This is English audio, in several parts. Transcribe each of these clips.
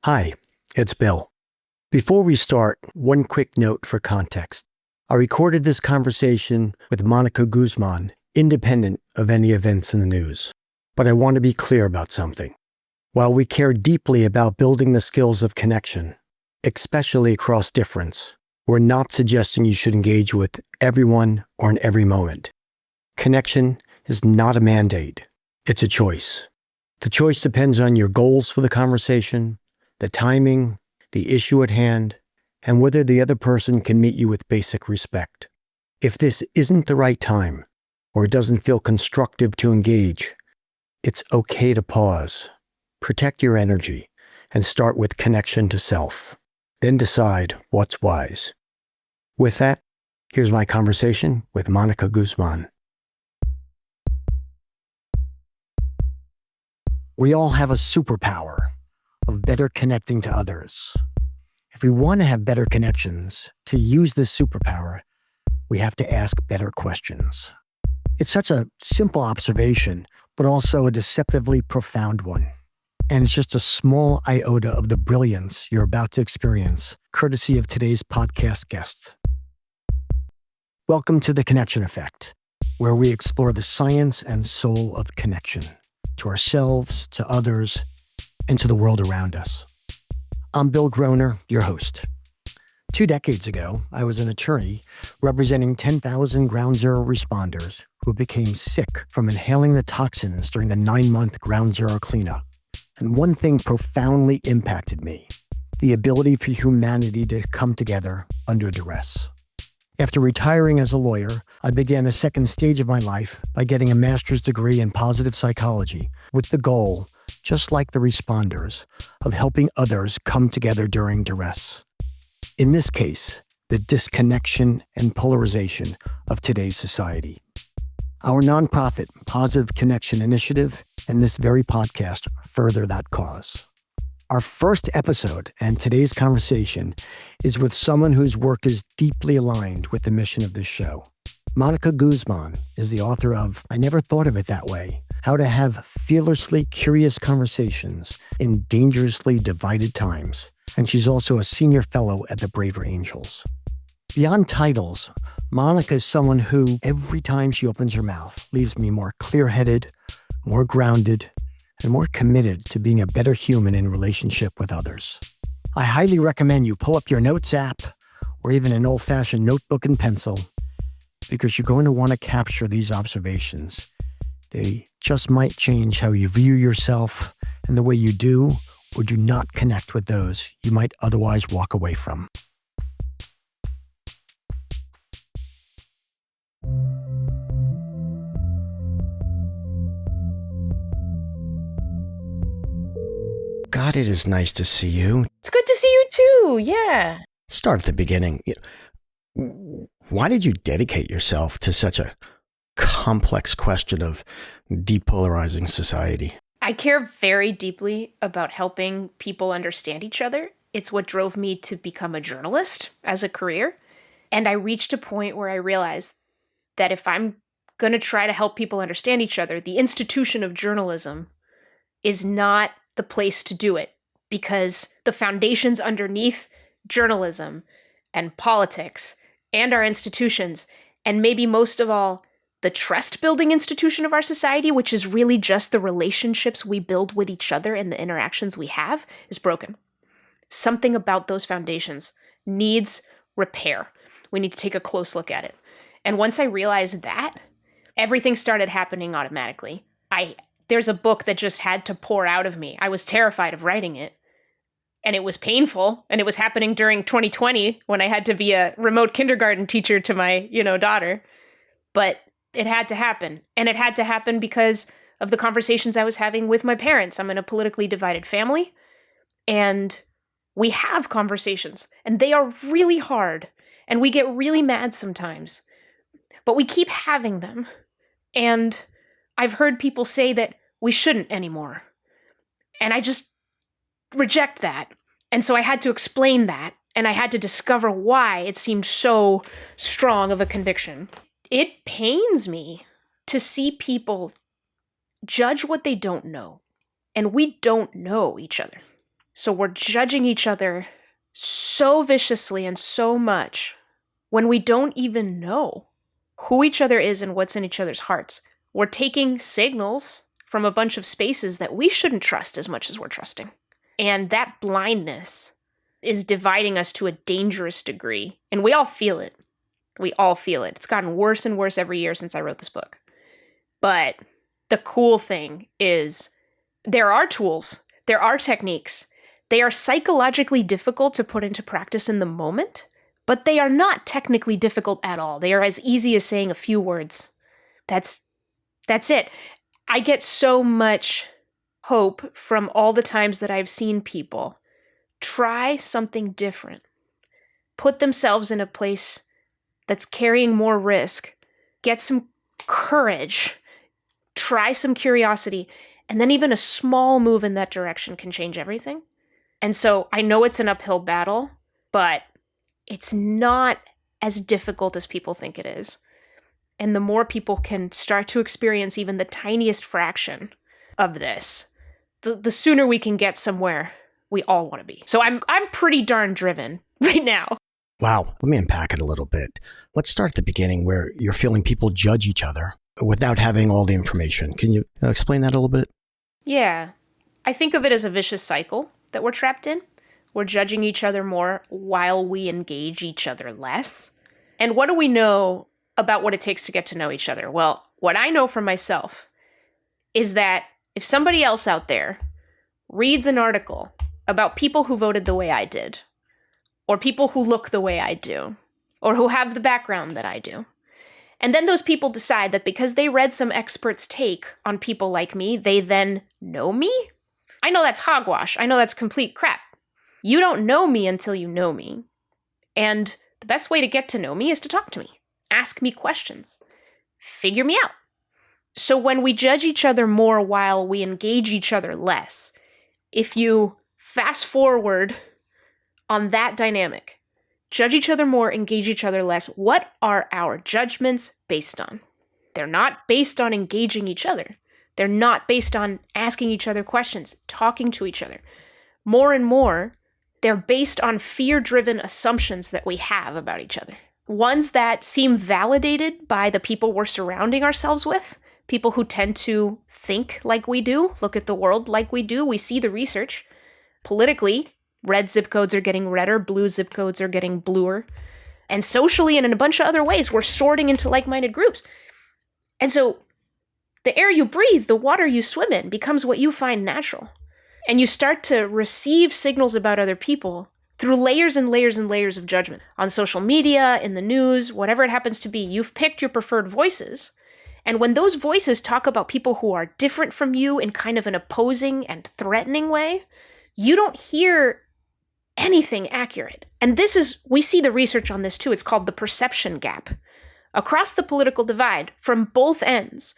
Hi, it's Bill. Before we start, one quick note for context. I recorded this conversation with Mónica Guzmán, independent of any events in the news. But I want to be clear about something. While we care deeply about building the skills of connection, especially across difference, we're not suggesting you should engage with everyone or in every moment. Connection is not a mandate. It's a choice. The choice depends on your goals for the conversation, the timing, the issue at hand, and whether the other person can meet you with basic respect. If this isn't the right time, or it doesn't feel constructive to engage, it's okay to pause, protect your energy, and start with connection to self. Then decide what's wise. With that, here's my conversation with Mónica Guzmán. We all have a superpower of better connecting to others. If we want to have better connections, to use this superpower, we have to ask better questions. It's such a simple observation, but also a deceptively profound one. And it's just a small iota of the brilliance you're about to experience, courtesy of today's podcast guests. Welcome to The Connection Effect, where we explore the science and soul of connection, to ourselves, to others, and to the world around us. I'm Bill Groner, your host. 2 decades ago, I was an attorney representing 10,000 Ground Zero responders who became sick from inhaling the toxins during the 9-month Ground Zero cleanup. And one thing profoundly impacted me: the ability for humanity to come together under duress. After retiring as a lawyer, I began the second stage of my life by getting a master's degree in positive psychology with the goal, just like the responders, of helping others come together during duress. In this case, the disconnection and polarization of today's society. Our nonprofit Positive Connection Initiative and this very podcast further that cause. Our first episode and today's conversation is with someone whose work is deeply aligned with the mission of this show. Mónica Guzmán is the author of I Never Thought of It That Way: How to Have Fearlessly Curious Conversations in Dangerously Divided Times, and she's also a senior fellow at the Braver Angels. Beyond titles, Mónica is someone who, every time she opens her mouth, leaves me more clear-headed, more grounded, and more committed to being a better human in relationship with others. I highly recommend you pull up your notes app or even an old-fashioned notebook and pencil, because you're going to want to capture these observations. They just might change how you view yourself and the way you do or do not connect with those you might otherwise walk away from. God, it is nice to see you. It's good to see you too, yeah. Start at the beginning. Why did you dedicate yourself to such a complex question of depolarizing society? I care very deeply about helping people understand each other. It's what drove me to become a journalist as a career. And I reached a point where I realized that if I'm going to try to help people understand each other, the institution of journalism is not the place to do it, because the foundations underneath journalism and politics and our institutions, and maybe most of all, the trust-building institution of our society, which is really just the relationships we build with each other and the interactions we have, is broken. Something about those foundations needs repair. We need to take a close look at it. And once I realized that, everything started happening automatically. There's a book that just had to pour out of me. I was terrified of writing it. And it was painful. And it was happening during 2020 when I had to be a remote kindergarten teacher to my, daughter. But it had to happen. And it had to happen because of the conversations I was having with my parents. I'm in a politically divided family. And we have conversations. And they are really hard. And we get really mad sometimes. But we keep having them. And I've heard people say that we shouldn't anymore. And I just reject that. And so I had to explain that, and I had to discover why it seemed so strong of a conviction. It pains me to see people judge what they don't know. And we don't know each other. So we're judging each other so viciously and so much when we don't even know who each other is and what's in each other's hearts. We're taking signals from a bunch of spaces that we shouldn't trust as much as we're trusting. And that blindness is dividing us to a dangerous degree. And we all feel it. We all feel it. It's gotten worse and worse every year since I wrote this book. But the cool thing is there are tools, there are techniques. They are psychologically difficult to put into practice in the moment, but they are not technically difficult at all. They are as easy as saying a few words. That's it. I get so much hope from all the times that I've seen people try something different, put themselves in a place that's carrying more risk, get some courage, try some curiosity, and then even a small move in that direction can change everything. And so I know it's an uphill battle, but it's not as difficult as people think it is. And the more people can start to experience even the tiniest fraction of this, the sooner we can get somewhere we all want to be. So I'm pretty darn driven right now. Wow. Let me unpack it a little bit. Let's start at the beginning where you're feeling people judge each other without having all the information. Can you explain that a little bit? Yeah. I think of it as a vicious cycle that we're trapped in. We're judging each other more while we engage each other less. And what do we know about what it takes to get to know each other? Well, what I know for myself is that if somebody else out there reads an article about people who voted the way I did, or people who look the way I do, or who have the background that I do, and then those people decide that because they read some expert's take on people like me, they then know me? I know that's hogwash. I know that's complete crap. You don't know me until you know me. And the best way to get to know me is to talk to me. Ask me questions. Figure me out. So when we judge each other more while we engage each other less, if you fast forward on that dynamic, judge each other more, engage each other less, what are our judgments based on? They're not based on engaging each other. They're not based on asking each other questions, talking to each other. More and more, they're based on fear-driven assumptions that we have about each other. Ones that seem validated by the people we're surrounding ourselves with, people who tend to think like we do, look at the world like we do. We see the research. Politically, red zip codes are getting redder, blue zip codes are getting bluer. And socially and in a bunch of other ways, we're sorting into like-minded groups. And so the air you breathe, the water you swim in, becomes what you find natural. And you start to receive signals about other people through layers and layers and layers of judgment. On social media, in the news, whatever it happens to be, you've picked your preferred voices. And when those voices talk about people who are different from you in kind of an opposing and threatening way, you don't hear anything accurate. And we see the research on this too. It's called the perception gap. Across the political divide, from both ends,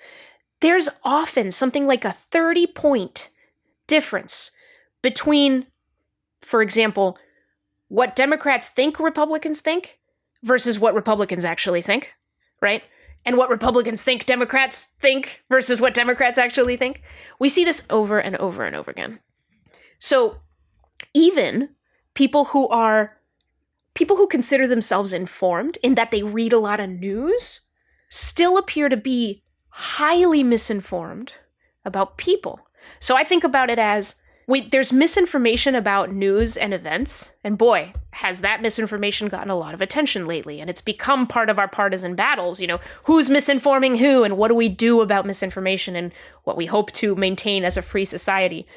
there's often something like a 30-point difference between, for example, what Democrats think Republicans think versus what Republicans actually think, right? And what Republicans think Democrats think versus what Democrats actually think. We see this over and over and over again. So even people who consider themselves informed in that they read a lot of news still appear to be highly misinformed about people. So I think about it as there's misinformation about news and events, and boy, has that misinformation gotten a lot of attention lately, and it's become part of our partisan battles, who's misinforming who, and what do we do about misinformation, and what we hope to maintain as a free society.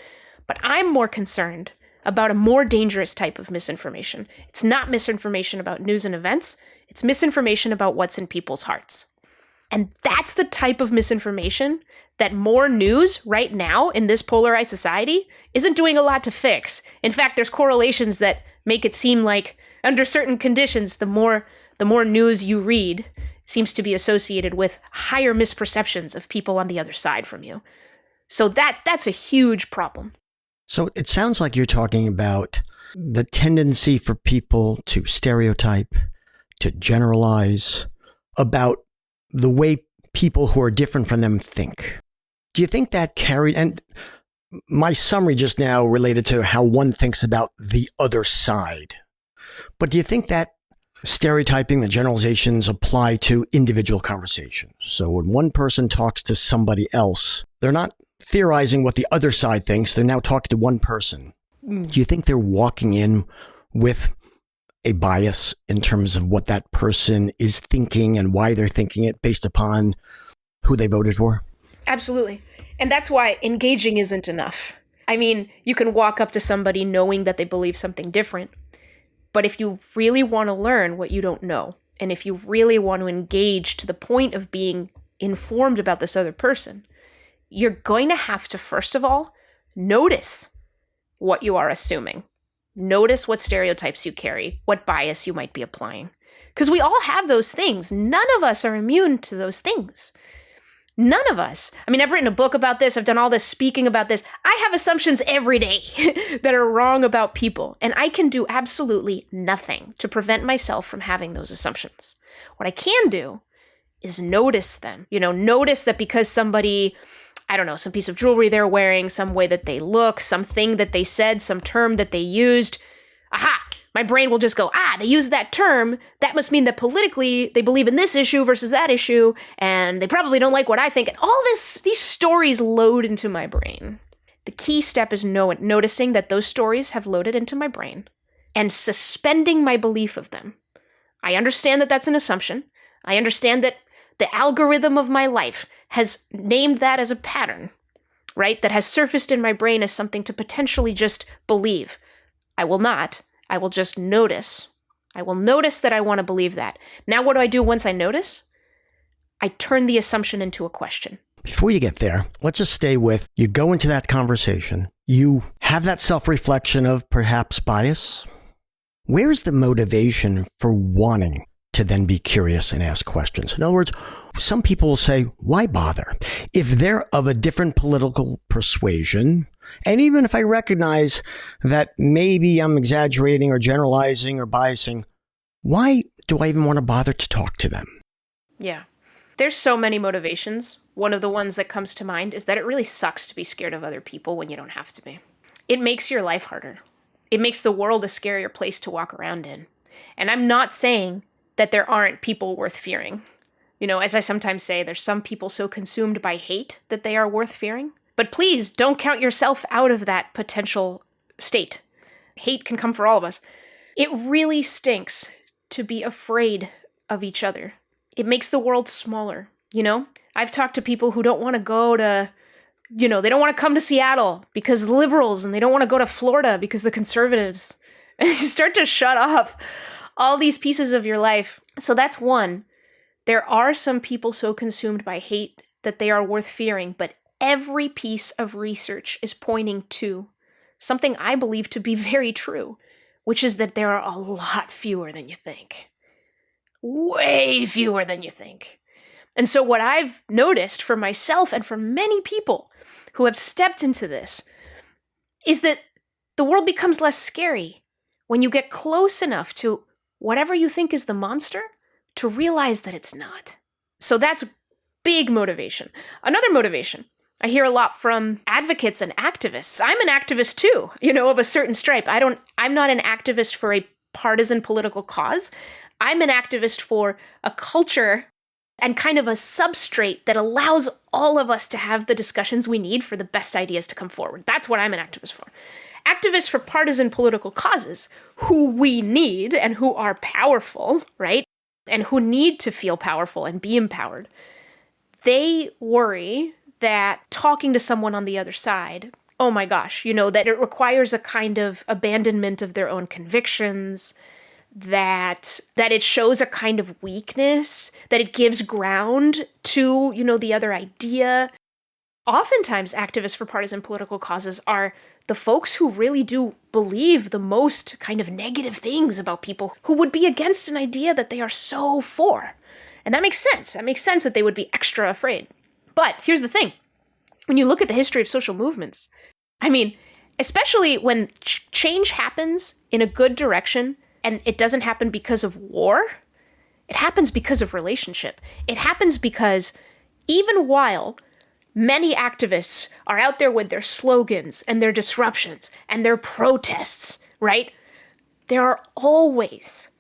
But I'm more concerned about a more dangerous type of misinformation. It's not misinformation about news and events, it's misinformation about what's in people's hearts. And that's the type of misinformation that more news right now in this polarized society isn't doing a lot to fix. In fact, there's correlations that make it seem like under certain conditions, the more news you read seems to be associated with higher misperceptions of people on the other side from you. So that's a huge problem. So it sounds like you're talking about the tendency for people to stereotype, to generalize about the way people who are different from them think. Do you think that carried, and my summary just now related to how one thinks about the other side. But do you think that stereotyping, the generalizations apply to individual conversations? So when one person talks to somebody else, they're not theorizing what the other side thinks. They're now talking to one person. Do you think they're walking in with a bias in terms of what that person is thinking and why they're thinking it based upon who they voted for? Absolutely. And that's why engaging isn't enough. I mean, you can walk up to somebody knowing that they believe something different. But if you really want to learn what you don't know, and if you really want to engage to the point of being informed about this other person, you're going to have to, first of all, notice what you are assuming. Notice what stereotypes you carry, what bias you might be applying. Because we all have those things. None of us are immune to those things. None of us. I mean, I've written a book about this. I've done all this speaking about this. I have assumptions every day that are wrong about people. And I can do absolutely nothing to prevent myself from having those assumptions. What I can do is notice them. Notice that because somebody, I don't know, some piece of jewelry they're wearing, some way that they look, something that they said, some term that they used, aha, my brain will just go, they use that term. That must mean that politically they believe in this issue versus that issue, and they probably don't like what I think. And all these stories load into my brain. The key step is noticing that those stories have loaded into my brain and suspending my belief of them. I understand that that's an assumption. I understand that the algorithm of my life has named that as a pattern, right? That has surfaced in my brain as something to potentially just believe. I will not. I will just notice. I will notice that I want to believe that. Now, what do I do once I notice? I turn the assumption into a question. Before you get there, let's just stay with, you go into that conversation, you have that self-reflection of perhaps bias. Where's the motivation for wanting to then be curious and ask questions? In other words, some people will say, why bother? If they're of a different political persuasion, and even if I recognize that maybe I'm exaggerating or generalizing or biasing, why do I even want to bother to talk to them? Yeah. There's so many motivations. One of the ones that comes to mind is that it really sucks to be scared of other people when you don't have to be. It makes your life harder. It makes the world a scarier place to walk around in. And I'm not saying that there aren't people worth fearing. As I sometimes say, there's some people so consumed by hate that they are worth fearing. But please don't count yourself out of that potential state. Hate can come for all of us. It really stinks to be afraid of each other. It makes the world smaller, I've talked to people who don't want to go to, they don't want to come to Seattle because liberals, and they don't want to go to Florida because the conservatives. And you start to shut off all these pieces of your life. So that's one. There are some people so consumed by hate that they are worth fearing, but every piece of research is pointing to something I believe to be very true, which is that there are a lot fewer than you think. Way fewer than you think. And so what I've noticed for myself and for many people who have stepped into this is that the world becomes less scary when you get close enough to whatever you think is the monster to realize that it's not. So that's big motivation. Another motivation I hear a lot from advocates and activists. I'm an activist too, of a certain stripe. I'm not an activist for a partisan political cause. I'm an activist for a culture and kind of a substrate that allows all of us to have the discussions we need for the best ideas to come forward. That's what I'm an activist for. Activists for partisan political causes, who we need and who are powerful, right? And who need to feel powerful and be empowered. They worry that talking to someone on the other side, oh my gosh, that it requires a kind of abandonment of their own convictions, that it shows a kind of weakness, that it gives ground to, the other idea. Oftentimes, activists for partisan political causes are the folks who really do believe the most kind of negative things about people who would be against an idea that they are so for. And that makes sense. That makes sense that they would be extra afraid. But here's the thing. When you look at the history of social movements, especially when change happens in a good direction and it doesn't happen because of war, it happens because of relationship. It happens because even while Many activists are out there with their slogans and their disruptions and their protests, right? There are always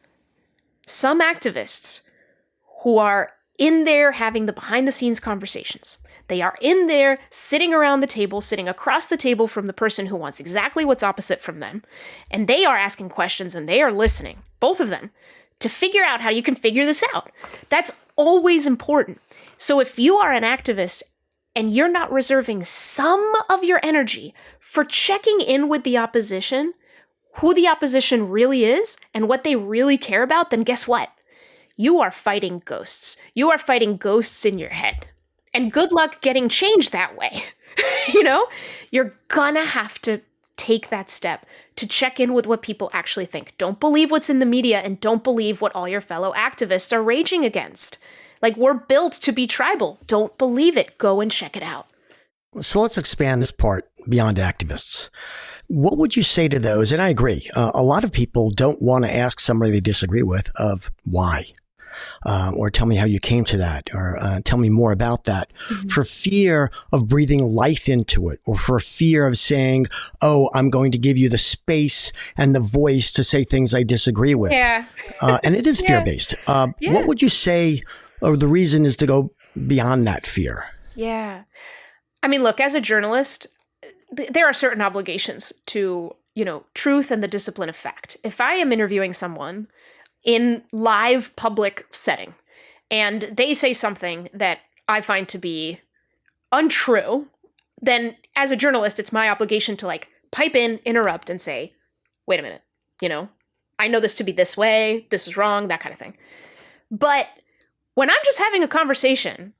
some activists who are in there having the behind-the-scenes conversations. They are in there sitting around the table, sitting across the table from the person who wants exactly what's opposite from them. And they are asking questions and they are listening, both of them, to figure out how you can figure this out. That's always important. So if you are an activist and you're not reserving some of your energy for checking in with the opposition, who the opposition really is and what they really care about, then guess what? You are fighting ghosts. You are fighting ghosts in your head. And good luck getting change that way. You're gonna have to take that step to check in with what people actually think. Don't believe what's in the media and don't believe what all your fellow activists are raging against. Like, we're built to be tribal. Don't believe it. Go and check it out. So let's expand this part beyond activists. What would you say to those? And I agree. A lot of people don't want to ask somebody they disagree with of why. Or tell me how you came to that, or tell me more about that, for fear of breathing life into it, or for fear of saying, oh, I'm going to give you the space and the voice to say things I disagree with. Yeah. And it is fear-based. What would you say, or the reason is to go beyond that fear? Yeah. I mean, look, as a journalist, there are certain obligations to, truth and the discipline of fact. If I am interviewing someone in live public setting, and they say something that I find to be untrue, then as a journalist, it's my obligation to pipe in, interrupt, and say, wait a minute, I know this to be this way, this is wrong, that kind of thing. But when I'm just having a conversation,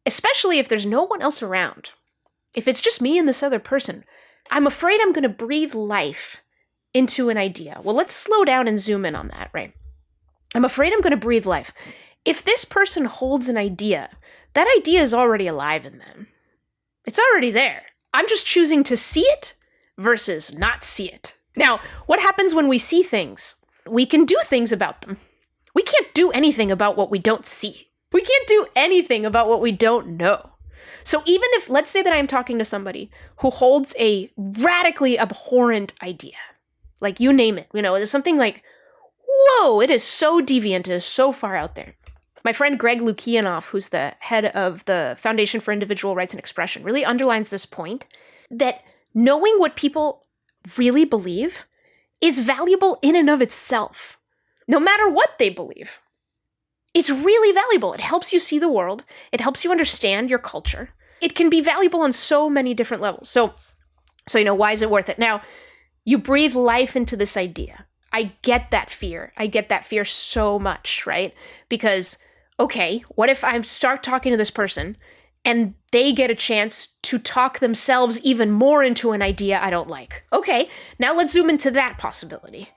especially if there's no one else around, if it's just me and this other person, I'm afraid I'm going to breathe life into an idea. Well, let's slow down and zoom in on that, right? I'm afraid I'm going to breathe life. If this person holds an idea, that idea is already alive in them. It's already there. I'm just choosing to see it versus not see it. Now, what happens when we see things? We can do things about them. We can't do anything about what we don't see. We can't do anything about what we don't know. So even if, let's say that I'm talking to somebody who holds a radically abhorrent idea, like you name it, it's something like, whoa, it is so deviant, it is so far out there. My friend Greg Lukianoff, who's the head of the Foundation for Individual Rights and Expression, really underlines this point that knowing what people really believe is valuable in and of itself, no matter what they believe. It's really valuable. It helps you see the world. It helps you understand your culture. It can be valuable on so many different levels. So why is it worth it? Now, you breathe life into this idea. I get that fear. I get that fear so much, right? Because, okay, what if I start talking to this person and they get a chance to talk themselves even more into an idea I don't like? Okay, now let's zoom into that possibility.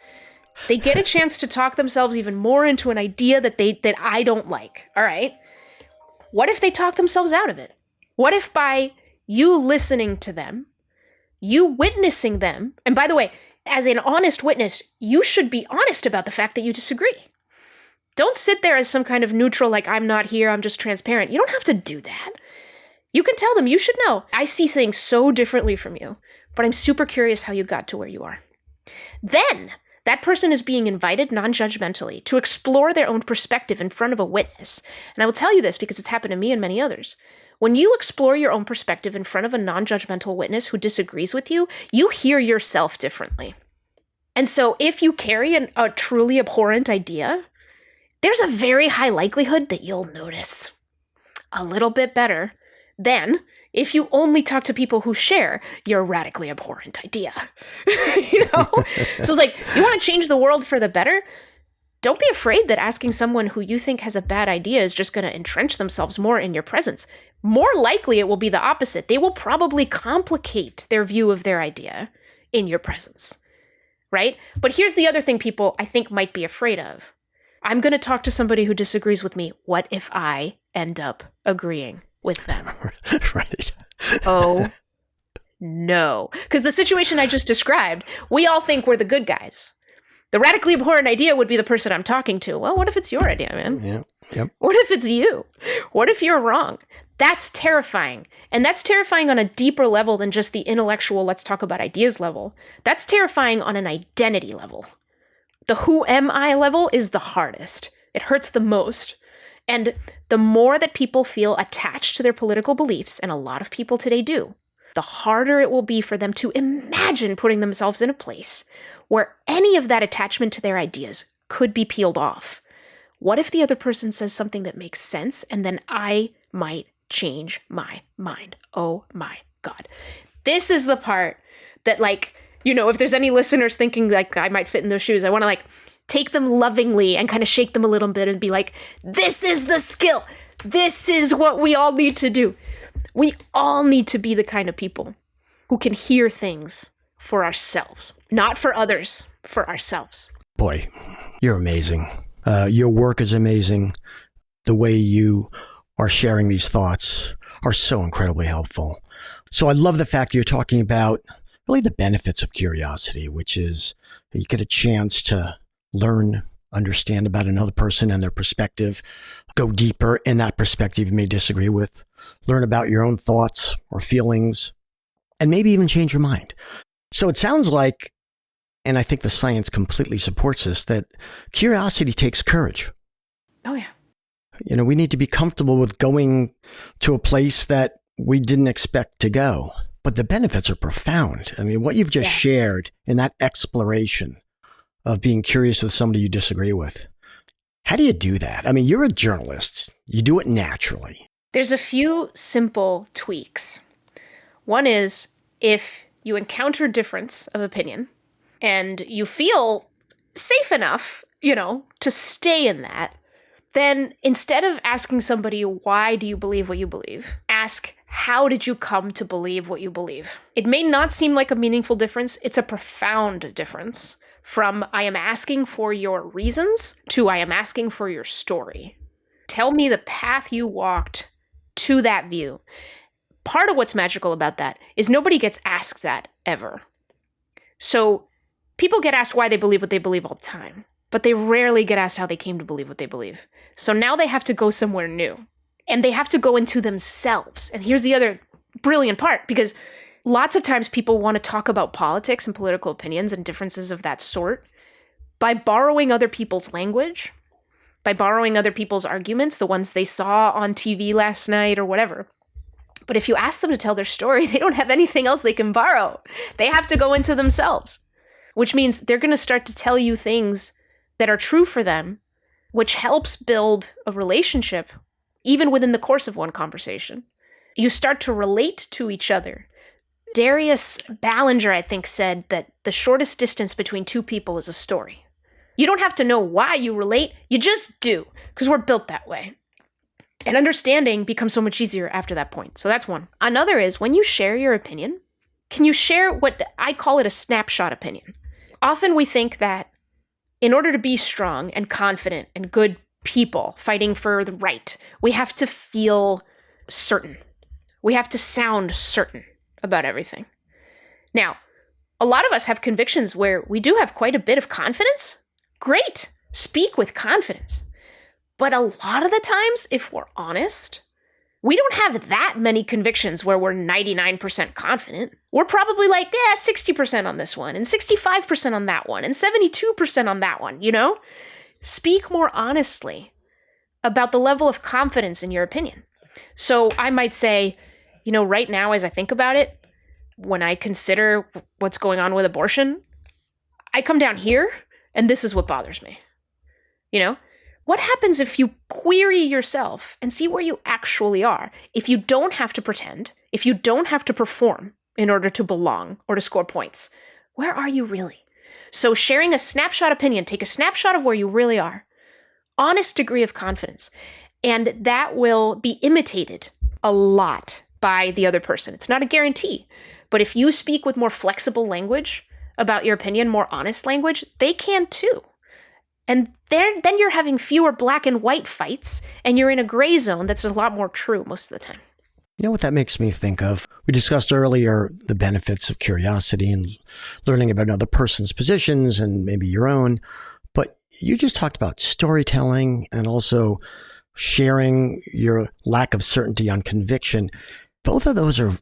They get a chance to talk themselves even more into an idea that I don't like. All right. What if they talk themselves out of it? What if by you listening to them, you witnessing them, and by the way, as an honest witness, you should be honest about the fact that you disagree. Don't sit there as some kind of neutral, like, I'm not here, I'm just transparent. You don't have to do that. You can tell them, you should know, I see things so differently from you, but I'm super curious how you got to where you are. Then that person is being invited non-judgmentally to explore their own perspective in front of a witness. And I will tell you this because it's happened to me and many others. When you explore your own perspective in front of a non-judgmental witness who disagrees with you, you hear yourself differently. And so if you carry a truly abhorrent idea, there's a very high likelihood that you'll notice a little bit better than if you only talk to people who share your radically abhorrent idea. So it's like, you want to change the world for the better? Don't be afraid that asking someone who you think has a bad idea is just going to entrench themselves more in your presence. More likely it will be the opposite. They will probably complicate their view of their idea in your presence, right? But here's the other thing people, I think, might be afraid of. I'm going to talk to somebody who disagrees with me. What if I end up agreeing with them? Right. Oh, no. Because the situation I just described, we all think we're the good guys. The radically abhorrent idea would be the person I'm talking to. Well, what if it's your idea, man? Yeah. Yep. What if it's you? What if you're wrong? That's terrifying. And that's terrifying on a deeper level than just the intellectual, let's talk about ideas level. That's terrifying on an identity level. The who am I level is the hardest. It hurts the most. And the more that people feel attached to their political beliefs, and a lot of people today do, the harder it will be for them to imagine putting themselves in a place where any of that attachment to their ideas could be peeled off. What if the other person says something that makes sense and then I might change my mind? Oh my God. This is the part that, like, you know, if there's any listeners thinking like I might fit in those shoes, I want to like take them lovingly and kind of shake them a little bit and be like, this is the skill. This is what we all need to do. We all need to be the kind of people who can hear things for ourselves, not for others, for ourselves. Boy, you're amazing. Your work is amazing. The way you are sharing these thoughts are so incredibly helpful. So I love the fact you're talking about really the benefits of curiosity, which is you get a chance to learn, understand about another person and their perspective, go deeper in that perspective you may disagree with, learn about your own thoughts or feelings, and maybe even change your mind. So it sounds like, and I think the science completely supports this, that curiosity takes courage. Oh, yeah. You know, we need to be comfortable with going to a place that we didn't expect to go. But the benefits are profound. I mean, what you've just shared in that exploration of being curious with somebody you disagree with. How do you do that? I mean, you're a journalist. You do it naturally. There's a few simple tweaks. One is if you encounter difference of opinion and you feel safe enough, you know, to stay in that, then instead of asking somebody, why do you believe what you believe? Ask, how did you come to believe what you believe? It may not seem like a meaningful difference. It's a profound difference from I am asking for your reasons to I am asking for your story. Tell me the path you walked to that view. Part of what's magical about that is nobody gets asked that ever. So people get asked why they believe what they believe all the time, but they rarely get asked how they came to believe what they believe. So now they have to go somewhere new. And they have to go into themselves. And here's the other brilliant part, because lots of times people want to talk about politics and political opinions and differences of that sort by borrowing other people's language, by borrowing other people's arguments, the ones they saw on TV last night or whatever. But if you ask them to tell their story, they don't have anything else they can borrow. They have to go into themselves, which means they're going to start to tell you things that are true for them, which helps build a relationship even within the course of one conversation. You start to relate to each other. Darius Ballinger, I think, said that the shortest distance between two people is a story. You don't have to know why you relate, you just do, because we're built that way. And understanding becomes so much easier after that point. So that's one. Another is when you share your opinion, can you share what I call it a snapshot opinion? Often we think that in order to be strong and confident and good people fighting for the right, we have to feel certain. We have to sound certain about everything. Now, a lot of us have convictions where we do have quite a bit of confidence. Great. Speak with confidence. But a lot of the times, if we're honest, we don't have that many convictions where we're 99% confident. We're probably like, 60% on this one, and 65% on that one, and 72% on that one, you know? Speak more honestly about the level of confidence in your opinion. So I might say, you know, right now as I think about it, when I consider what's going on with abortion, I come down here and this is what bothers me. You know, what happens if you query yourself and see where you actually are? If you don't have to pretend, if you don't have to perform in order to belong or to score points, where are you really? So sharing a snapshot opinion, take a snapshot of where you really are. Honest degree of confidence. And that will be imitated a lot by the other person. It's not a guarantee. But if you speak with more flexible language about your opinion, more honest language, they can too. And then you're having fewer black and white fights, and you're in a gray zone that's a lot more true most of the time. You know what that makes me think of? We discussed earlier the benefits of curiosity and learning about another person's positions and maybe your own. But you just talked about storytelling and also sharing your lack of certainty on conviction. Both of those are,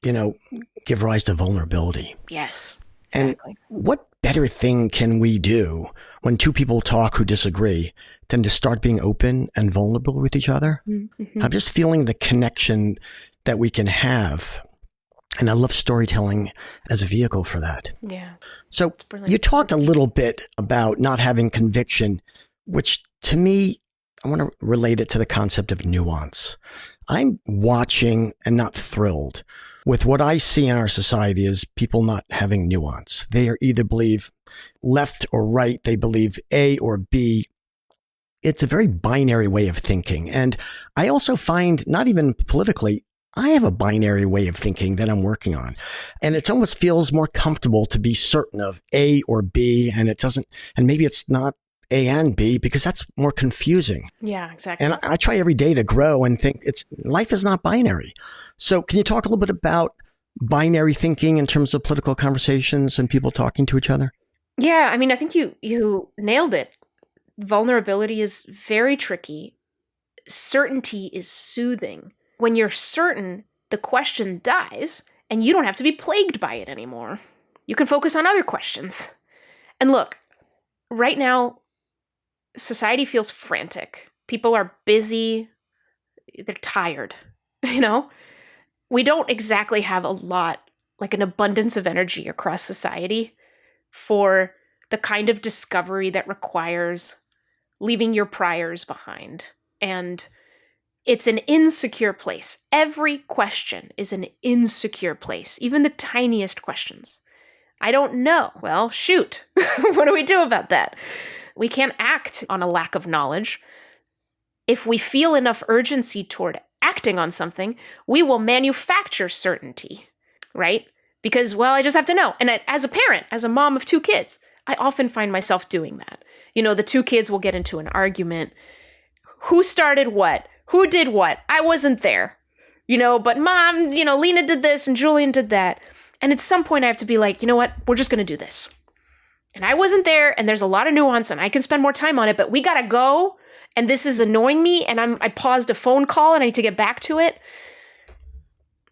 give rise to vulnerability. Yes, exactly. And what better thing can we do when two people talk who disagree than to start being open and vulnerable with each other? Mm-hmm. I'm just feeling the connection that we can have. And I love storytelling as a vehicle for that. Yeah. So you talked a little bit about not having conviction, which to me, I want to relate it to the concept of nuance. I'm watching and not thrilled with what I see in our society as people not having nuance. They are either believe left or right. They believe A or B. It's a very binary way of thinking. And I also find, not even politically, I have a binary way of thinking that I'm working on. And it almost feels more comfortable to be certain of A or B. And maybe it's not A and B because that's more confusing. Yeah, exactly. And I try every day to grow and think life is not binary. So can you talk a little bit about binary thinking in terms of political conversations and people talking to each other? Yeah, I mean, I think you nailed it. Vulnerability is very tricky. Certainty is soothing. When you're certain, the question dies and you don't have to be plagued by it anymore. You can focus on other questions. And look, right now, society feels frantic. People are busy. They're tired. We don't exactly have a lot, like an abundance of energy across society for the kind of discovery that requires leaving your priors behind. And it's an insecure place. Every question is an insecure place, even the tiniest questions. I don't know. Well, shoot. What do we do about that? We can't act on a lack of knowledge. If we feel enough urgency toward acting on something, we will manufacture certainty, right? Because, I just have to know. And as a parent, as a mom of 2 kids, I often find myself doing that. The 2 kids will get into an argument. Who started what? Who did what? I wasn't there. But mom, Lena did this and Julian did that. And at some point I have to be like, you know what? We're just going to do this. And I wasn't there and there's a lot of nuance and I can spend more time on it, but we got to go. And this is annoying me and I paused a phone call and I need to get back to it.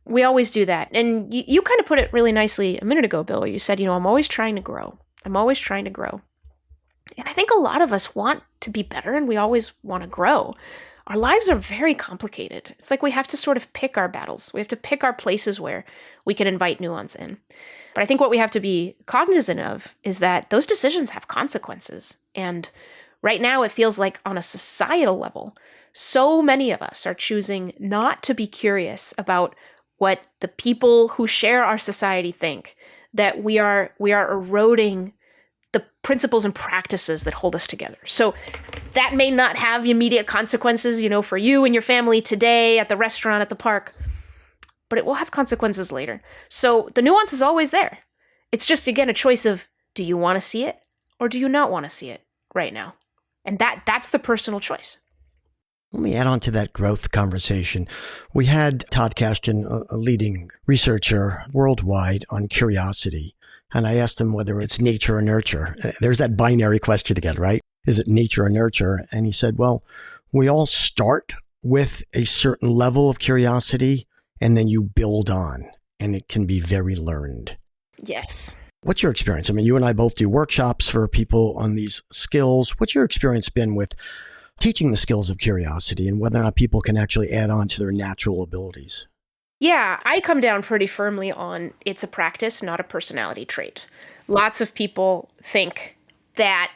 We always do that. And you kind of put it really nicely a minute ago, Bill. You said, I'm always trying to grow. I'm always trying to grow. And I think a lot of us want to be better and we always want to grow. Our lives are very complicated. It's like we have to sort of pick our battles. We have to pick our places where we can invite nuance in. But I think what we have to be cognizant of is that those decisions have consequences. And right now it feels like on a societal level, so many of us are choosing not to be curious about what the people who share our society think, that we are eroding the principles and practices that hold us together. So that may not have immediate consequences, for you and your family today at the restaurant, at the park, but it will have consequences later. So the nuance is always there. It's just, again, a choice of, do you want to see it or do you not want to see it right now? And that's the personal choice. Let me add on to that growth conversation. We had Todd Kashdan, a leading researcher worldwide on curiosity. And I asked him whether it's nature or nurture. There's that binary question again, right? Is it nature or nurture? And he said, well, we all start with a certain level of curiosity and then you build on, and it can be very learned. Yes. What's your experience? I mean, you and I both do workshops for people on these skills. What's your experience been with teaching the skills of curiosity and whether or not people can actually add on to their natural abilities? Yeah, I come down pretty firmly on it's a practice, not a personality trait. Lots of people think that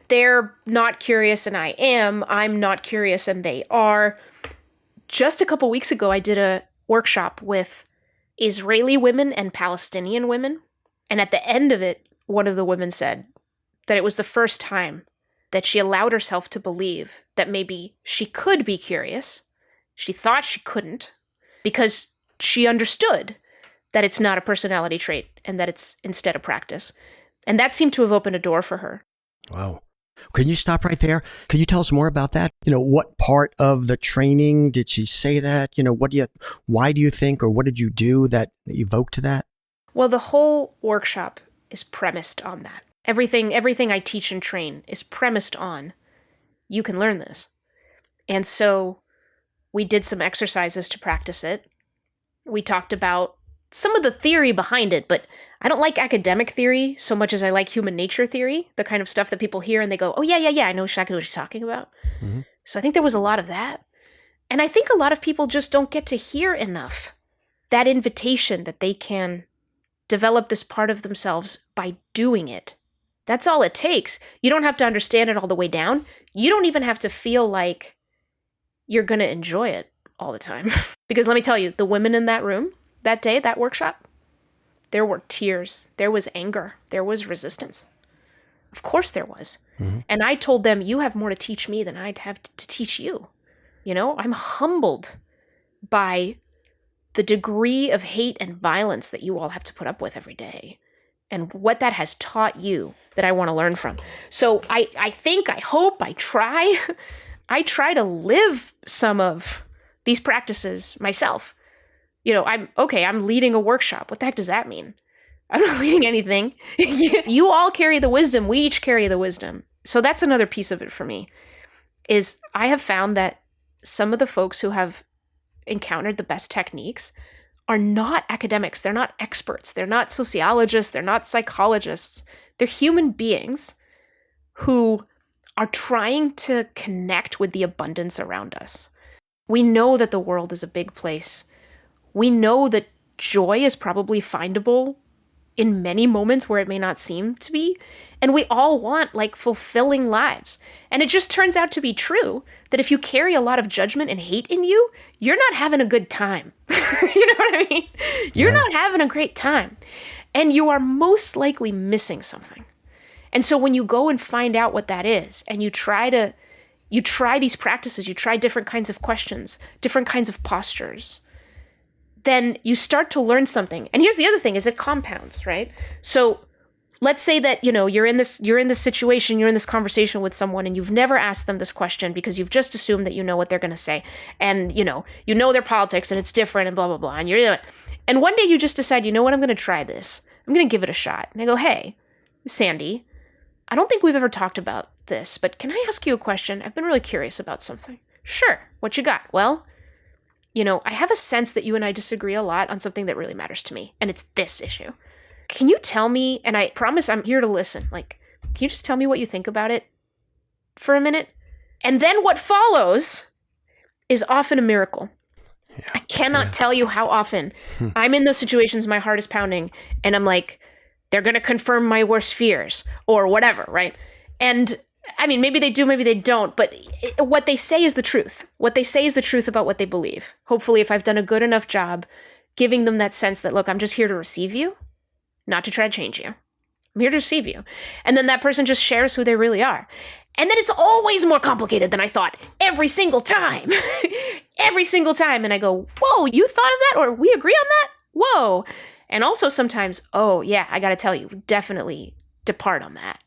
they're not curious and I am. I'm not curious and they are. Just a couple weeks ago, I did a workshop with Israeli women and Palestinian women. And at the end of it, one of the women said that it was the first time that she allowed herself to believe that maybe she could be curious. She thought she couldn't because she understood that it's not a personality trait and that it's instead a practice. And that seemed to have opened a door for her. Wow. Can you stop right there? Can you tell us more about that? What part of the training did she say that? Why do you think, or what did you do that evoked that? Well, the whole workshop is premised on that. Everything I teach and train is premised on you can learn this. And so we did some exercises to practice it. We talked about some of the theory behind it, but I don't like academic theory so much as I like human nature theory, the kind of stuff that people hear and they go, oh, yeah, I know exactly what he's talking about. Mm-hmm. So I think there was a lot of that. And I think a lot of people just don't get to hear enough that invitation that they can develop this part of themselves by doing it. That's all it takes. You don't have to understand it all the way down. You don't even have to feel like you're going to enjoy it all the time. Because let me tell you, the women in that room that day, that workshop, there were tears, there was anger, there was resistance. Of course there was. Mm-hmm. And I told them, you have more to teach me than I'd have to teach you. I'm humbled by the degree of hate and violence that you all have to put up with every day and what that has taught you that I want to learn from. So I hope, I try to live some of these practices myself. I'm leading a workshop. What the heck does that mean? I'm not leading anything. You all carry the wisdom. We each carry the wisdom. So that's another piece of it for me, is I have found that some of the folks who have encountered the best techniques are not academics. They're not experts. They're not sociologists. They're not psychologists. They're human beings who are trying to connect with the abundance around us. We know that the world is a big place. We know that joy is probably findable in many moments where it may not seem to be. And we all want fulfilling lives. And it just turns out to be true that if you carry a lot of judgment and hate in you, you're not having a good time. You know what I mean? You're not having a great time. And you are most likely missing something. And so when you go and find out what that is, and you try these practices, you try different kinds of questions, different kinds of postures, then you start to learn something. And here's the other thing, is it compounds, right? So let's say that, you're in this situation, you're in this conversation with someone and you've never asked them this question because you've just assumed that you know what they're going to say. And, you know their politics and it's different and blah, blah, blah. And one day you just decide, you know what, I'm going to try this. I'm going to give it a shot. And I go, hey, Sandy, I don't think we've ever talked about this, but can I ask you a question? I've been really curious about something. Sure. What you got? Well, I have a sense that you and I disagree a lot on something that really matters to me, and it's this issue. Can you tell me, and I promise I'm here to listen, can you just tell me what you think about it for a minute? And then what follows is often a miracle. Yeah. I cannot tell you how often I'm in those situations, my heart is pounding, and I'm like, they're going to confirm my worst fears, or whatever, right? And I mean, maybe they do, maybe they don't, but what they say is the truth. What they say is the truth about what they believe. Hopefully, if I've done a good enough job giving them that sense that, look, I'm just here to receive you, not to try to change you. I'm here to receive you. And then that person just shares who they really are. And then it's always more complicated than I thought. Every single time. Every single time. And I go, whoa, you thought of that? Or we agree on that? Whoa. And also sometimes, oh, yeah, I got to tell you, definitely depart on that.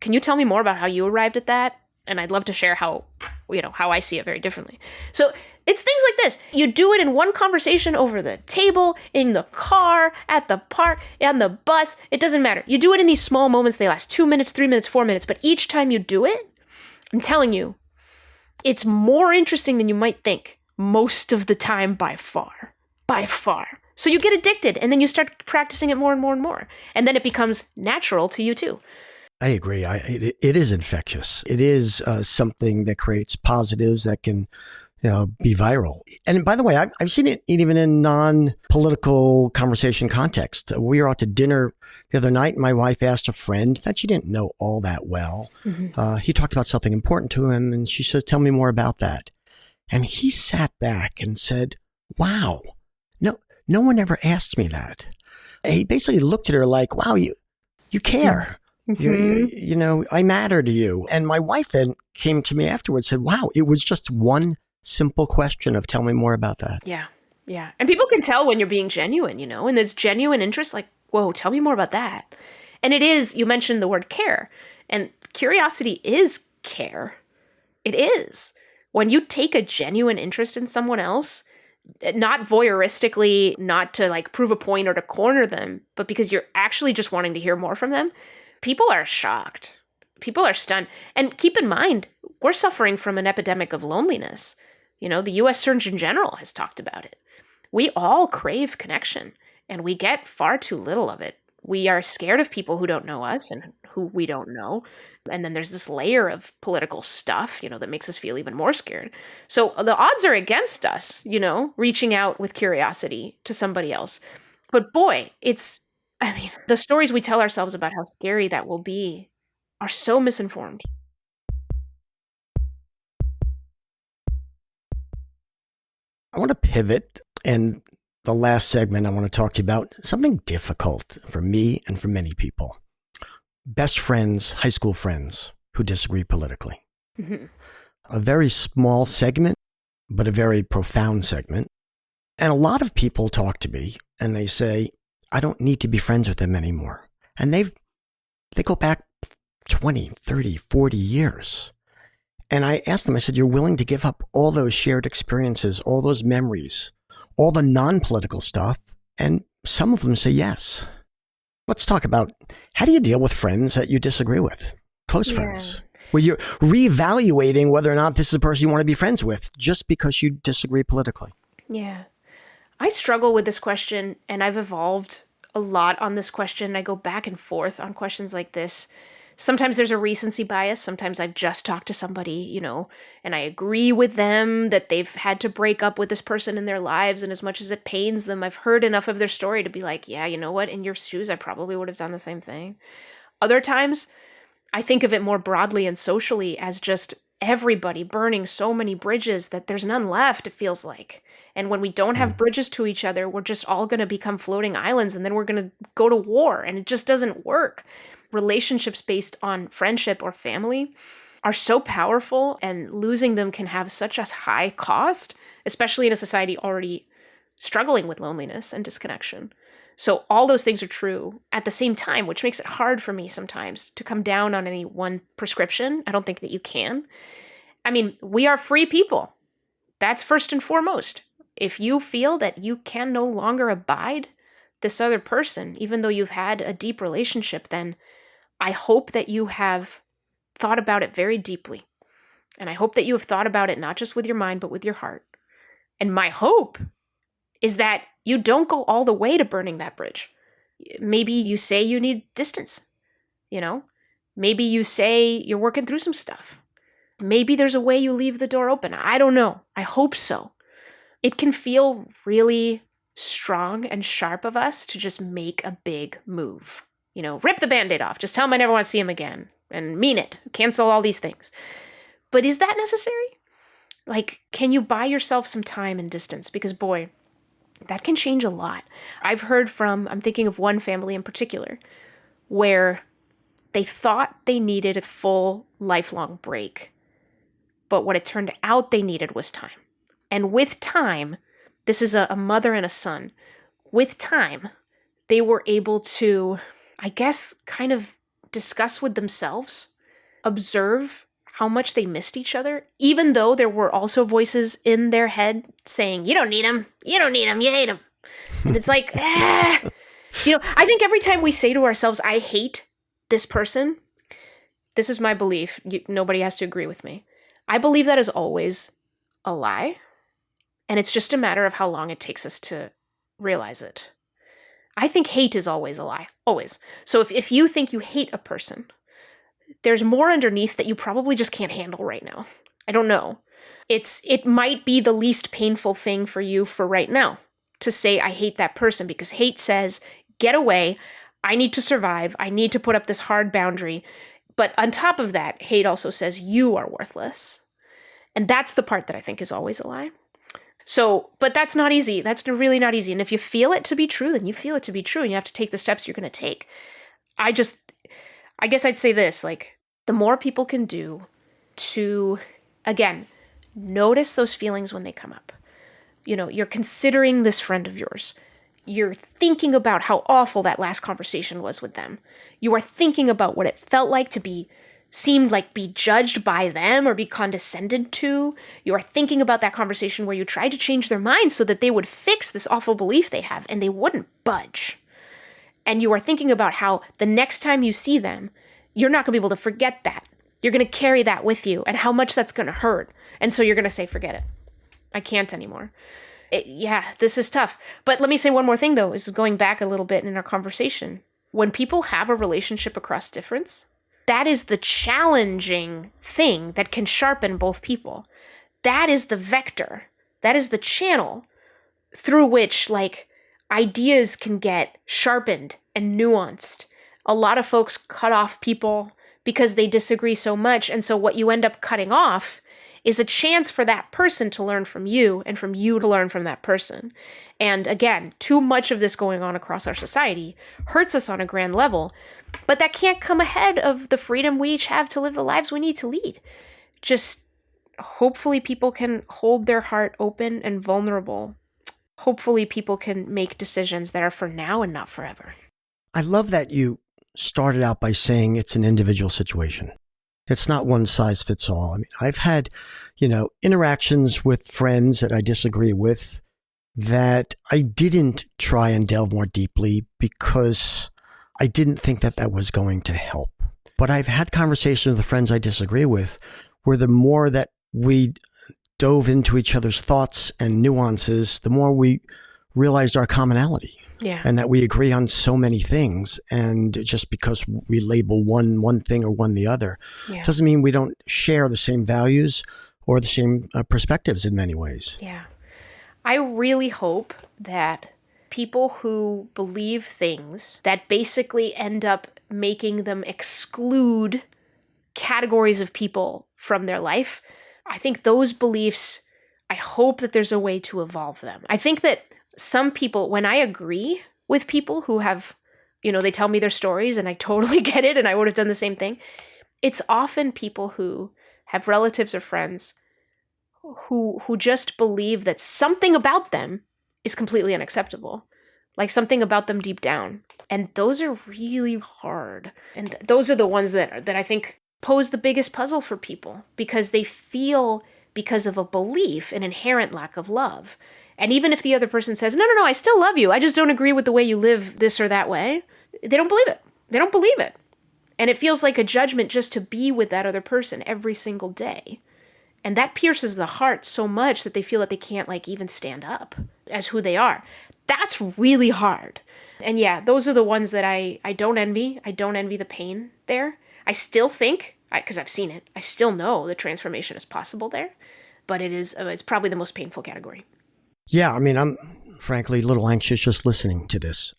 Can you tell me more about how you arrived at that? And I'd love to share how I see it very differently. So it's things like this. You do it in one conversation over the table, in the car, at the park, on the bus. It doesn't matter. You do it in these small moments. They last 2 minutes, 3 minutes, 4 minutes. But each time you do it, I'm telling you, it's more interesting than you might think most of the time by far. By far. So you get addicted and then you start practicing it more and more and more. And then it becomes natural to you too. I agree. It is infectious. It is something that creates positives that can, be viral. And by the way, I've seen it even in non-political conversation context. We were out to dinner the other night, and my wife asked a friend that she didn't know all that well. Mm-hmm. He talked about something important to him, and she said, "Tell me more about that." And he sat back and said, "Wow, no one ever asked me that." And he basically looked at her like, "Wow, you care." Mm-hmm. I matter to you. And my wife then came to me afterwards and said, wow, it was just one simple question of tell me more about that. Yeah. Yeah. And people can tell when you're being genuine, and there's genuine interest, like, whoa, tell me more about that. And it is, you mentioned the word care, and curiosity is care. It is. When you take a genuine interest in someone else, not voyeuristically, not to like prove a point or to corner them, but because you're actually just wanting to hear more from them, people are shocked. People are stunned. And keep in mind, we're suffering from an epidemic of loneliness. The US Surgeon General has talked about it. We all crave connection, and we get far too little of it. We are scared of people who don't know us and who we don't know. And then there's this layer of political stuff, that makes us feel even more scared. So the odds are against us, reaching out with curiosity to somebody else. But boy, the stories we tell ourselves about how scary that will be are so misinformed. I want to pivot, and the last segment I want to talk to you about something difficult for me and for many people. Best friends, high school friends who disagree politically. Mm-hmm. A very small segment, but a very profound segment. And a lot of people talk to me and they say, I don't need to be friends with them anymore. And they go back 20, 30, 40 years. And I asked them, I said, you're willing to give up all those shared experiences, all those memories, all the non-political stuff? And some of them say yes. Let's talk about, how do you deal with friends that you disagree with? Close friends. Where you're reevaluating whether or not this is a person you want to be friends with just because you disagree politically. Yeah. I struggle with this question, and I've evolved a lot on this question. I go back and forth on questions like this. Sometimes there's a recency bias. Sometimes I've just talked to somebody, and I agree with them that they've had to break up with this person in their lives. And as much as it pains them, I've heard enough of their story to be like, yeah, you know what? In your shoes, I probably would have done the same thing. Other times, I think of it more broadly and socially as just everybody burning so many bridges that there's none left, it feels like. And when we don't have bridges to each other, we're just all going to become floating islands, and then we're going to go to war, and it just doesn't work. Relationships based on friendship or family are so powerful, and losing them can have such a high cost, especially in a society already struggling with loneliness and disconnection. So all those things are true at the same time, which makes it hard for me sometimes to come down on any one prescription. I don't think that you can. I mean, we are free people. That's first and foremost. If you feel that you can no longer abide this other person, even though you've had a deep relationship, then I hope that you have thought about it very deeply. And I hope that you have thought about it not just with your mind, but with your heart. And my hope is that you don't go all the way to burning that bridge. Maybe you say you need distance, Maybe you say you're working through some stuff. Maybe there's a way you leave the door open. I don't know. I hope so. It can feel really strong and sharp of us to just make a big move. Rip the Band-Aid off. Just tell him I never want to see him again. And mean it. Cancel all these things. But is that necessary? Like, can you buy yourself some time and distance? Because boy, that can change a lot. I've heard I'm thinking of one family in particular, where they thought they needed a full lifelong break. But what it turned out they needed was time. And with time, this is a mother and a son. With time, they were able to, I guess, kind of discuss with themselves, observe how much they missed each other, even though there were also voices in their head saying, you don't need him, you hate him. And it's like, I think every time we say to ourselves, I hate this person, this is my belief, nobody has to agree with me. I believe that is always a lie. And it's just a matter of how long it takes us to realize it. I think hate is always a lie, always. So if you think you hate a person, there's more underneath that you probably just can't handle right now. I don't know. It might be the least painful thing for you for right now to say, I hate that person, because hate says, get away. I need to survive. I need to put up this hard boundary. But on top of that, hate also says you are worthless. And that's the part that I think is always a lie. So, but that's not easy. That's really not easy. And if you feel it to be true, then you feel it to be true, and you have to take the steps you're going to take. I guess I'd say this, like, the more people can do to, again, notice those feelings when they come up. You're considering this friend of yours. You're thinking about how awful that last conversation was with them. You are thinking about what it felt like to be judged by them or be condescended to. You are thinking about that conversation where you tried to change their mind so that they would fix this awful belief they have and they wouldn't budge. And you are thinking about how the next time you see them, you're not going to be able to forget that. You're going to carry that with you and how much that's going to hurt. And so you're going to say, forget it. I can't anymore. This is tough. But let me say one more thing, though, is going back a little bit in our conversation. When people have a relationship across difference, that is the challenging thing that can sharpen both people. That is the vector. That is the channel through which, ideas can get sharpened and nuanced. A lot of folks cut off people because they disagree so much. And so what you end up cutting off is a chance for that person to learn from you and from you to learn from that person. And again, too much of this going on across our society hurts us on a grand level, but that can't come ahead of the freedom we each have to live the lives we need to lead. Just hopefully people can hold their heart open and vulnerable. Hopefully people can make decisions that are for now and not forever. I love that you started out by saying it's an individual situation. It's not one size fits all. I mean, I've had, interactions with friends that I disagree with that I didn't try and delve more deeply because I didn't think that that was going to help. But I've had conversations with the friends I disagree with where the more that we dove into each other's thoughts and nuances, the more we realized our commonality. Yeah. And that we agree on so many things. And just because we label one thing or one the other doesn't mean we don't share the same values or the same perspectives in many ways. Yeah. I really hope that people who believe things that basically end up making them exclude categories of people from their life, I think those beliefs, I hope that there's a way to evolve them. I think that some people, when I agree with people who have, they tell me their stories and I totally get it and I would have done the same thing, it's often people who have relatives or friends who just believe that something about them is completely unacceptable, like something about them deep down. And those are really hard. And those are the ones that I think pose the biggest puzzle for people because they feel, because of a belief, an inherent lack of love. And even if the other person says, no, I still love you, I just don't agree with the way you live this or that way, they don't believe it. They don't believe it. And it feels like a judgment just to be with that other person every single day. And that pierces the heart so much that they feel that they can't even stand up as who they are. That's really hard. And those are the ones that I don't envy. I don't envy the pain there. I still think, because I've seen it, I still know the transformation is possible there. But it's probably the most painful category. Yeah, I mean, I'm frankly a little anxious just listening to this,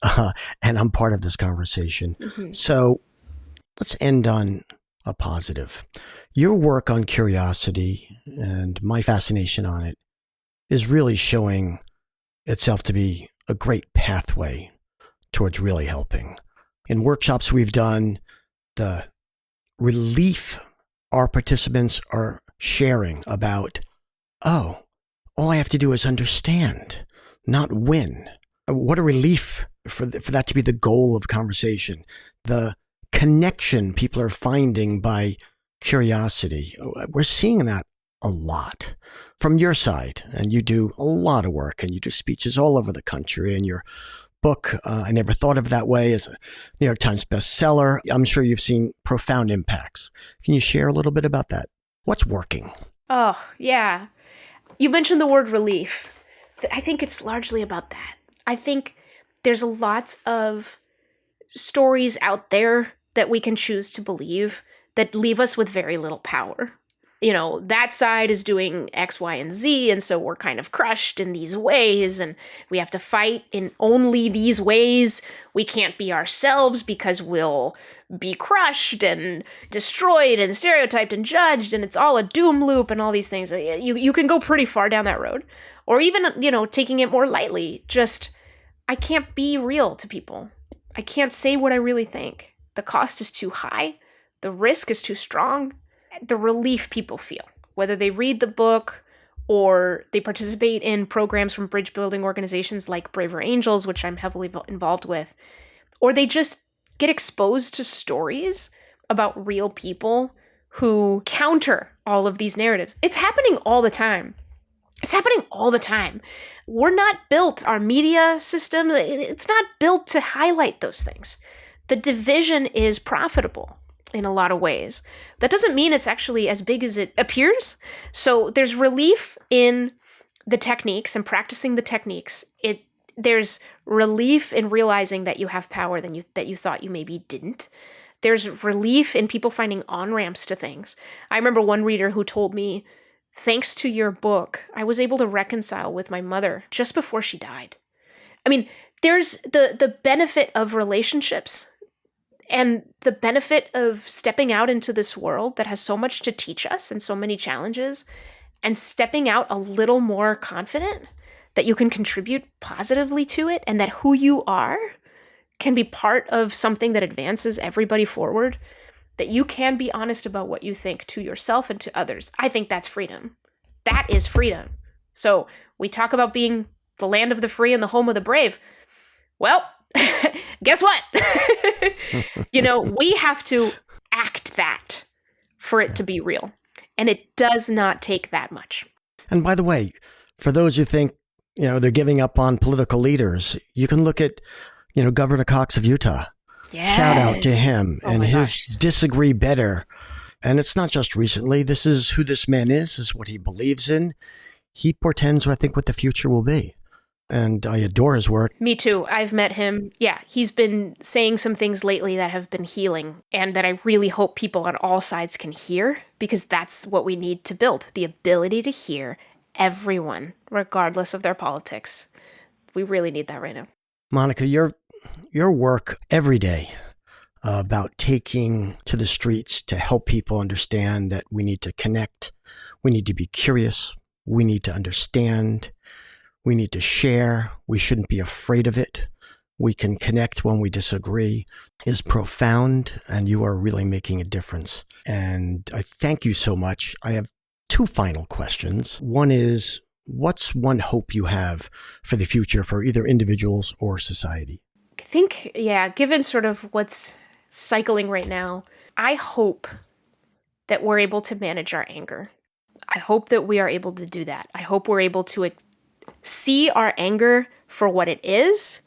and I'm part of this conversation. Mm-hmm. So let's end on a positive. Your work on curiosity and my fascination on it is really showing itself to be a great pathway towards really helping. In workshops we've done, the relief our participants are sharing about, all I have to do is understand, not win. What a relief for that to be the goal of conversation. The connection people are finding by curiosity. We're seeing that a lot from your side. And you do a lot of work and you do speeches all over the country. And your book, I never thought of it that way, as a New York Times bestseller. I'm sure you've seen profound impacts. Can you share a little bit about that? What's working? Oh, yeah. You mentioned the word relief. I think it's largely about that. I think there's lots of stories out there that we can choose to believe that leave us with very little power. That side is doing X, Y, and Z, and so we're kind of crushed in these ways, and we have to fight in only these ways. We can't be ourselves because we'll be crushed and destroyed and stereotyped and judged, and it's all a doom loop and all these things. You can go pretty far down that road. Or even, taking it more lightly, just, I can't be real to people. I can't say what I really think. The cost is too high. The risk is too strong. The relief people feel, whether they read the book or they participate in programs from bridge building organizations like Braver Angels, which I'm heavily involved with, or they just get exposed to stories about real people who counter all of these narratives. It's happening all the time. It's happening all the time. We're not built, our media system, it's not built to highlight those things. The division is profitable in a lot of ways. That doesn't mean it's actually as big as it appears. So there's relief in the techniques and practicing the techniques. There's relief in realizing that you have power that you thought you maybe didn't. There's relief in people finding on-ramps to things. I remember one reader who told me, thanks to your book, I was able to reconcile with my mother just before she died. I mean, there's the benefit of relationships and the benefit of stepping out into this world that has so much to teach us and so many challenges, and stepping out a little more confident that you can contribute positively to it and that who you are can be part of something that advances everybody forward, that you can be honest about what you think to yourself and to others. I think that's freedom. That is freedom. So we talk about being the land of the free and the home of the brave. Well, guess what? We have to act that for it to be real. And it does not take that much. And by the way, for those who think, they're giving up on political leaders, you can look at, Governor Cox of Utah. Yes. Shout out to him and his gosh. disagree better. And it's not just recently. This is who this man is what he believes in. He portends, I think, what the future will be. And I adore his work. Me too. I've met him. Yeah, he's been saying some things lately that have been healing and that I really hope people on all sides can hear, because that's what we need to build, the ability to hear everyone, regardless of their politics. We really need that right now. Monica, your work every day about taking to the streets to help people understand that we need to connect, we need to be curious, we need to understand, we need to share, we shouldn't be afraid of it, we can connect when we disagree, is profound, and you are really making a difference. And I thank you so much. I have two final questions. One is, what's one hope you have for the future for either individuals or society? I think, given sort of what's cycling right now, I hope that we're able to manage our anger. I hope that we are able to do that. I hope we're able to see our anger for what it is,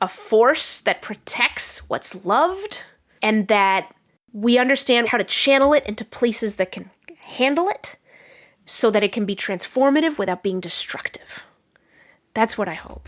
a force that protects what's loved, and that we understand how to channel it into places that can handle it so that it can be transformative without being destructive. That's what I hope.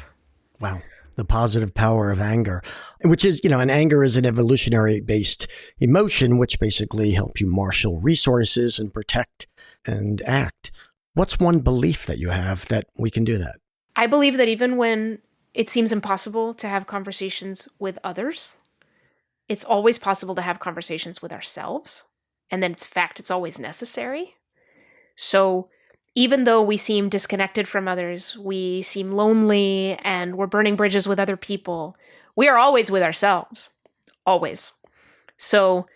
Wow. The positive power of anger, which is, and anger is an evolutionary based emotion, which basically helps you marshal resources and protect and act. What's one belief that you have that we can do that? I believe that even when it seems impossible to have conversations with others, it's always possible to have conversations with ourselves. And then it's always necessary. So even though we seem disconnected from others, we seem lonely, and we're burning bridges with other people, we are always with ourselves. Always. So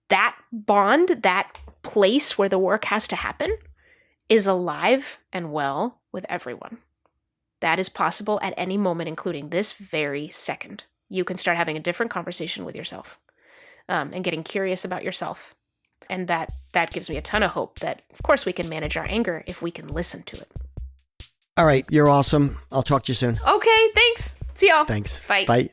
that bond, that place where the work has to happen, is alive and well with everyone. That is possible at any moment, including this very second. You can start having a different conversation with yourself and getting curious about yourself. And that gives me a ton of hope that, of course, we can manage our anger if we can listen to it. All right. You're awesome. I'll talk to you soon. Okay. Thanks. See y'all. Thanks. Bye. Bye.